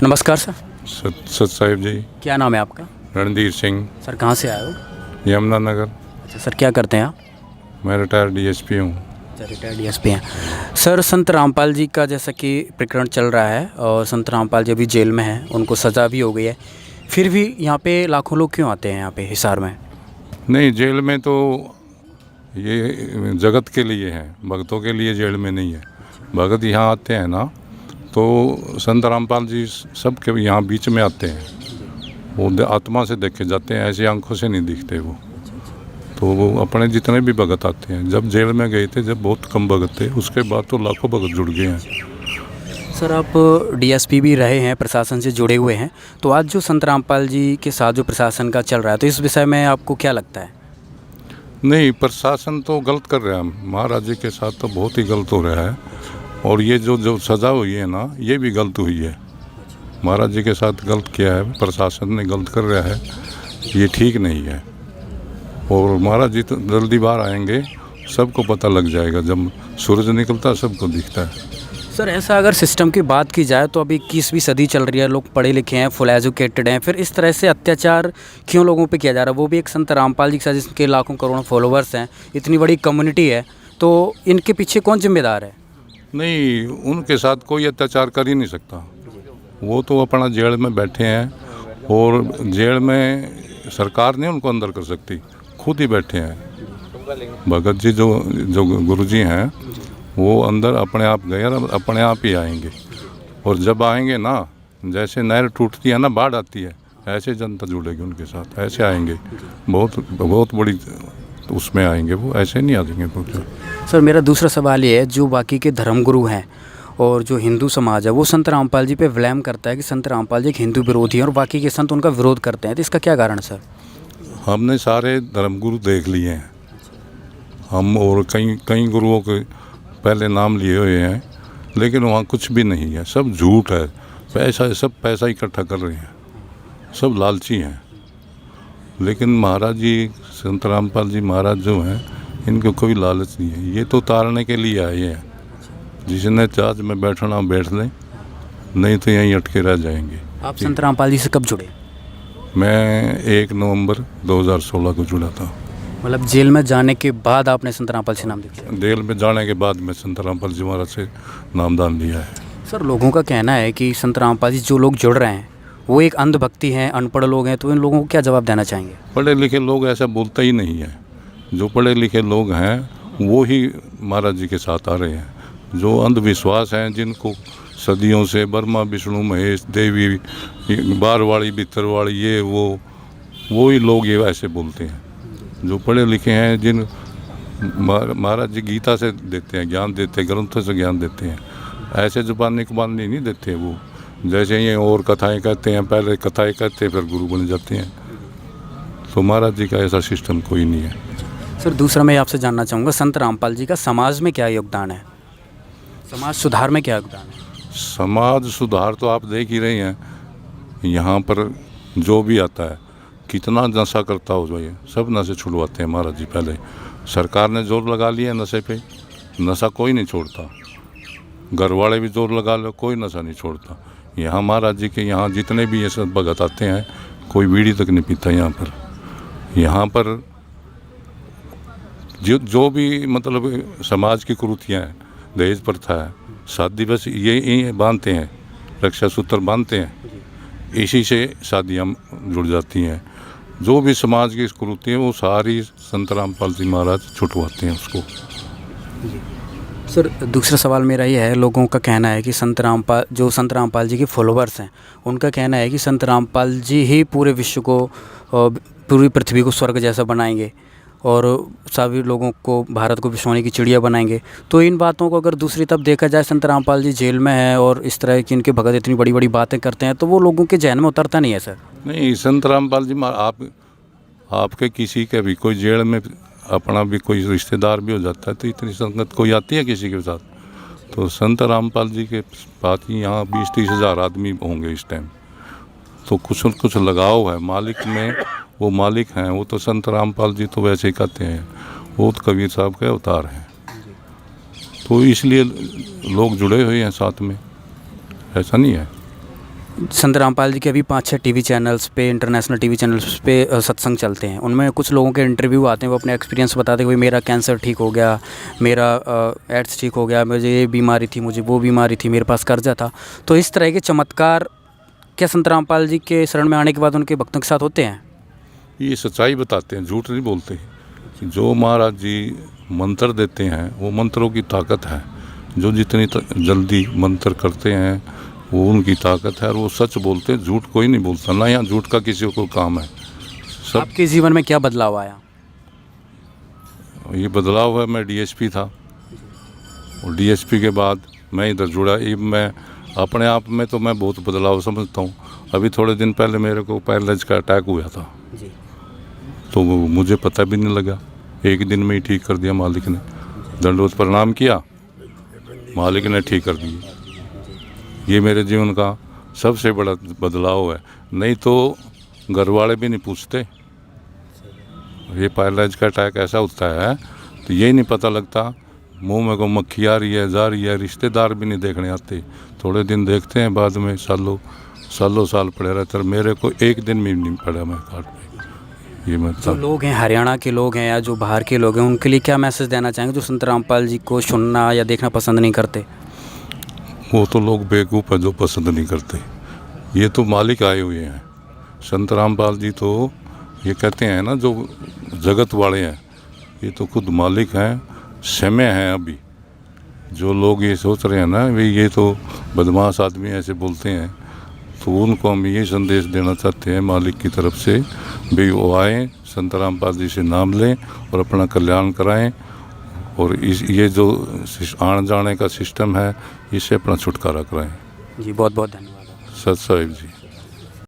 नमस्कार सर। सत साहिब जी। क्या नाम है आपका? रणधीर सिंह, सर कहाँ से आए हो? यमुनानगर। अच्छा सर, क्या करते हैं आप? मैं रिटायर्ड डीएसपी हूँ। अच्छा, रिटायर्ड डीएसपी हैं। सर संत रामपाल जी का जैसा कि प्रकरण चल रहा है और संत रामपाल जी अभी जेल में हैं, उनको सज़ा भी हो गई है, फिर भी यहाँ पे लाखों लोग क्यों आते हैं यहाँ पे हिसार में? नहीं, जेल में तो ये जगत के लिए है, भक्तों के लिए जेल में नहीं है। भगत यहाँ आते हैं ना, तो संत रामपाल जी सबके यहाँ बीच में आते हैं। वो आत्मा से देखे जाते हैं, ऐसी आंखों से नहीं दिखते वो। तो वो अपने जितने भी भगत आते हैं, जब जेल में गए थे जब बहुत कम भगत थे, उसके बाद तो लाखों भगत जुड़ गए हैं। सर आप डीएसपी भी रहे हैं, प्रशासन से जुड़े हुए हैं, तो आज जो संत रामपाल जी के साथ जो प्रशासन का चल रहा है, तो इस विषय में आपको क्या लगता है? नहीं, प्रशासन तो गलत कर रहा है। महाराज जी के साथ तो बहुत ही गलत हो रहा है। और ये जो सज़ा हुई है ना, ये भी गलत हुई है। महाराज जी के साथ गलत किया है, प्रशासन ने गलत कर रहा है, ये ठीक नहीं है। और महाराज जी तो जल्दी बाहर आएंगे, सबको पता लग जाएगा। जब सूरज निकलता है सबको दिखता है। सर ऐसा अगर सिस्टम की बात की जाए तो अभी 21वीं सदी चल रही है, लोग पढ़े लिखे हैं, फुल एजुकेटेड हैं, फिर इस तरह से अत्याचार क्यों लोगों पे किया जा रहा है? वो भी एक संत रामपाल जी के साथ, जिसके लाखों करोड़ों फॉलोअर्स हैं, इतनी बड़ी कम्युनिटी है, तो इनके पीछे कौन जिम्मेदार है? नहीं, उनके साथ कोई अत्याचार कर ही नहीं सकता। वो तो अपना जेल में बैठे हैं, और जेल में सरकार नहीं उनको अंदर कर सकती, खुद ही बैठे हैं। भगत जी जो गुरु जी हैं, वो अंदर अपने आप गए और अपने आप ही आएंगे। और जब आएंगे ना, जैसे नहर टूटती है ना, बाढ़ आती है, ऐसे जनता जुड़ेगी उनके साथ, ऐसे आएंगे। बहुत बड़ी उसमें आएंगे वो, ऐसे नहीं आ जाएंगे वो। सर मेरा दूसरा सवाल ये है, जो बाकी के धर्मगुरु हैं और जो हिंदू समाज है, वो संत रामपाल जी पे ब्लेम करता है कि संत रामपाल जी एक हिंदू विरोधी हैं और बाकी के संत उनका विरोध करते हैं, तो इसका क्या कारण है सर? हमने सारे धर्मगुरु देख लिए हैं हम, और कई गुरुओं के पहले नाम लिए हुए हैं, लेकिन वहाँ कुछ भी नहीं है, सब झूठ है। सब पैसा इकट्ठा कर रहे हैं, सब लालची हैं। लेकिन महाराज जी, संत रामपाल जी महाराज जो हैं, इनको कोई लालच नहीं है। ये तो उतारने के लिए आए हैं। जिसने चार्ज में बैठना बैठ लें, नहीं तो यहीं अटके रह जाएंगे। आप संत रामपाल जी से कब जुड़े? मैं 1 नवंबर 2016 को जुड़ा था। मतलब जेल में जाने के बाद आपने संत रामपाल से नाम लिया? जेल में जाने के बाद मैं संत रामपाल जी महाराज से नामदान लिया है। सर लोगों का कहना है कि संत रामपाल जी जो लोग जुड़ रहे हैं वो एक अंधभक्ति हैं, अनपढ़ लोग हैं, तो इन लोगों को क्या जवाब देना चाहेंगे? पढ़े लिखे लोग ऐसा बोलते ही नहीं है। जो पढ़े लिखे लोग हैं वो ही महाराज जी के साथ आ रहे हैं। जो अंधविश्वास हैं, जिनको सदियों से ब्रह्मा विष्णु महेश देवी बारवाड़ी बितरवाड़ी ये वो ही लोग ये ऐसे बोलते हैं। जो पढ़े लिखे हैं, जिन महाराज जी गीता से देते हैं ज्ञान, देते हैं ग्रंथों से ज्ञान देते हैं, ऐसे जुबानी कुबानी नहीं देते वो। जैसे ये और कथाएं कहते हैं, पहले कथाएं कहते हैं फिर गुरु बन जाते हैं। तो महाराज जी का ऐसा सिस्टम कोई नहीं है। सर दूसरा मैं आपसे जानना चाहूँगा, संत रामपाल जी का समाज में क्या योगदान है? समाज सुधार में क्या योगदान है? समाज सुधार तो आप देख ही रहे हैं। यहाँ पर जो भी आता है, कितना नशा करता हो जाए, सब नशे छुड़वाते हैं महाराज जी। पहले सरकार ने जोर लगा लिया नशे पे, नशा कोई नहीं छोड़ता। घर वाले भी जोर लगा लो, कोई नशा नहीं छोड़ता। यहाँ महाराज जी के यहाँ जितने भी ये सब भगत आते हैं, कोई बीड़ी तक नहीं पीता यहाँ पर जो भी मतलब समाज की कुरीतियाँ हैं, दहेज प्रथा है, शादी बस ये बांधते हैं, रक्षा सूत्र बांधते हैं, इसी से शादियाँ जुड़ जाती हैं। जो भी समाज की कुरीति है वो सारी संत रामपाल जी महाराज छुटवाते हैं उसको। सर दूसरा सवाल मेरा ये है, लोगों का कहना है कि संत रामपाल जी के फॉलोअर्स हैं, उनका कहना है कि संत रामपाल जी ही पूरे विश्व को, पूरी पृथ्वी को स्वर्ग जैसा बनाएंगे और सभी लोगों को, भारत को सोने की चिड़िया बनाएंगे। तो इन बातों को अगर दूसरी तरफ देखा जाए, संत रामपाल जी जेल में है और इस तरह की इनके भगत इतनी बड़ी बड़ी बातें करते हैं, तो वो लोगों के जहन में उतरता नहीं है सर? नहीं, संत रामपाल जी आपके किसी के भी कोई जेल में अपना भी कोई रिश्तेदार भी हो जाता है, तो इतनी संगत कोई आती है किसी के साथ? तो संत रामपाल जी के पास ही यहाँ 20-30 हज़ार आदमी होंगे इस टाइम। तो कुछ लगाव है मालिक में, वो मालिक हैं। वो तो संत रामपाल जी तो वैसे ही कहते हैं, वो तो कबीर साहब के अवतार हैं। तो इसलिए लोग जुड़े हुए हैं साथ में, ऐसा नहीं है। संत रामपाल जी के अभी 5-6 टीवी चैनल्स पे, इंटरनेशनल टीवी चैनल्स पे सत्संग चलते हैं। उनमें कुछ लोगों के इंटरव्यू आते हैं, वो अपने एक्सपीरियंस बताते हैं कि भाई मेरा कैंसर ठीक हो गया, मेरा एड्स ठीक हो गया, मुझे ये बीमारी थी, मुझे वो बीमारी थी, मेरे पास कर्जा था। तो इस तरह के चमत्कार क्या संत रामपाल जी के शरण में आने के बाद उनके भक्तों के साथ होते हैं? ये सच्चाई बताते हैं, झूठ नहीं बोलते। जो महाराज जी मंत्र देते हैं वो मंत्रों की ताकत है। जो जितनी जल्दी मंत्र करते हैं वो उनकी ताकत है, और वो सच बोलते हैं, झूठ कोई नहीं बोलता ना। यहाँ झूठ का किसी को काम है। सब आपके जीवन में क्या बदलाव आया? ये बदलाव है, मैं डीएसपी था और डीएसपी के बाद मैं इधर जुड़ा। ये मैं अपने आप में तो मैं बहुत बदलाव समझता हूँ। अभी थोड़े दिन पहले मेरे को पैरालाइज का अटैक हुआ था, जी। तो वो मुझे पता भी नहीं लगा, एक दिन में ही ठीक कर दिया मालिक ने। दंडवत प्रणाम किया, मालिक ने ठीक कर दिया। ये मेरे जीवन का सबसे बड़ा बदलाव है। नहीं तो घर वाले भी नहीं पूछते। ये पैरालाइज का अटैक ऐसा होता है तो यही नहीं पता लगता, मुंह में को मक्खी आ रही है, जा रही है, रिश्तेदार भी नहीं देखने आते। थोड़े दिन देखते हैं, बाद में सालों साल पड़े रहते। मेरे को एक दिन भी नहीं पड़ा मैं कार्ड पे। ये जो मतलब लोग हैं, हरियाणा के लोग हैं या जो बाहर के लोग हैं, उनके लिए क्या मैसेज देना चाहेंगे जो संत रामपाल जी को सुनना या देखना पसंद नहीं करते? वो तो लोग बेवकूफ़ है जो पसंद नहीं करते। ये तो मालिक आए हुए हैं। संत रामपाल जी तो ये कहते हैं ना, जो जगत वाले हैं, ये तो खुद मालिक हैं, समय हैं। अभी जो लोग ये सोच रहे हैं ना भाई ये तो बदमाश आदमी ऐसे बोलते हैं, तो उनको हम ये संदेश देना चाहते हैं मालिक की तरफ से, भाई वो आएँ, संत रामपाल जी से नाम लें और अपना कल्याण कराएं, और ये जो आने जाने का सिस्टम है इससे अपना छुटकारा कराएं। जी, बहुत बहुत धन्यवाद। सत साहिब जी।